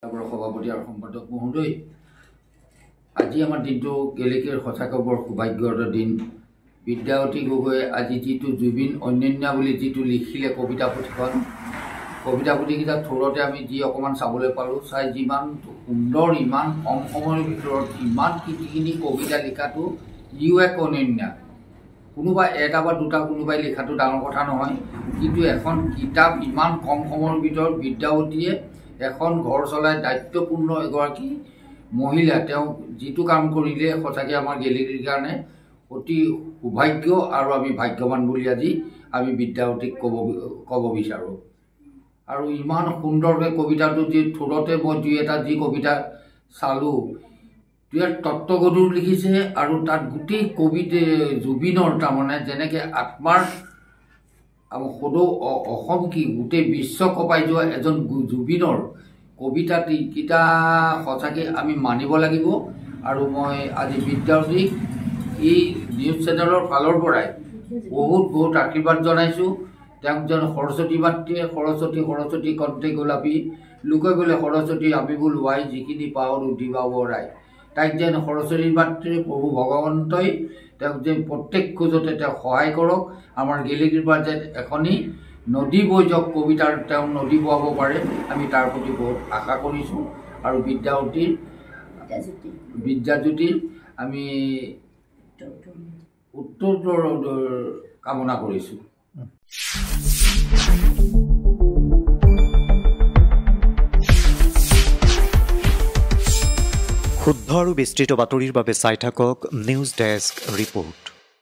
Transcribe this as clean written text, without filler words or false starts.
সভাপতি আৰু সম্পাদক মহোদয়, আজি আমাৰ দিনটো গেলেকীৰ সঁচাকৈ বৰ সৌভাগ্যৰ দিন। বিদ্যাৱতী গগৈয়ে আজি যিটো জুবিন অন্যান্য বুলি যিটো লিখিলে কবিতা পুথিখন, কবিতা পুথিকেইটা থোৰতে আমি যি অকণমান চাবলৈ পালোঁ, চাই যিমান সুন্দৰ, ইমান কম সময়ৰ ভিতৰত ইমান কৃতিখিনি কবিতা লিখাটো ইও এক অনন্য। কোনোবা এটা বা দুটা কোনোবাই লিখাটো ডাঙৰ কথা নহয়, কিন্তু এখন কিতাপ ইমান কম সময়ৰ ভিতৰত বিদ্যাৱতীয়ে এখন ঘৰ চলাই দায়িত্বপূৰ্ণ এগৰাকী মহিলা তেওঁ যিটো কাম কৰিলে সঁচাকৈ আমাৰ গেলেকীৰ কাৰণে অতি সৌভাগ্য আৰু আমি ভাগ্যৱান বুলি আজি আমি বিদ্যাৱতীক ক'ব বিচাৰোঁ। আৰু ইমান সুন্দৰকৈ কবিতাটো যি থোৰতে মই দুই এটা যি কবিতা চালোঁ, ইয়াত তত্ত্বগধুৰ লিখিছে আৰু তাত গোটেই জুবিনৰ তাৰমানে যেনেকৈ আত্মাৰ সদৌ অসম কি গোটেই বিশ্ব কঁপাই যোৱা এজন জুবিনৰ কবিতাকেইটা সঁচাকৈ আমি মানিব লাগিব। আৰু মই আজি বিদ্যাৱতীক এই নিউজ চেনেলৰ ফালৰ পৰাই বহুত আশীৰ্বাদ জনাইছোঁ। তেওঁক যেন সৰস্বতী মাতৃয়ে সৰস্বতী কণ্ঠে গোলাপী লোকে বোলে সৰস্বতী আমি বোল ৱাই যিখিনি পাওঁ দিবা বৰাই। তাইক যেন সৰস্বতী মাতৃয়ে প্ৰভু ভগৱন্তই তেওঁক যেন প্ৰত্যেক খোজতে তেওঁক সহায় কৰক। আমাৰ গেলেকীৰ পৰা যেন এখনি নদী বৈ যাওক, কবিতাৰ তেওঁ নদী বোৱাব পাৰে, আমি তাৰ প্ৰতি বহুত আশা কৰিছোঁ। আৰু বিদ্যাজ্যোতিৰ আমি উত্তৰ কামনা কৰিছোঁ। শুদ্ধ আৰু বিস্তৃত বাতৰিৰ বাবে চাই থাকক নিউজ ডেস্ক ৰিপৰ্ট।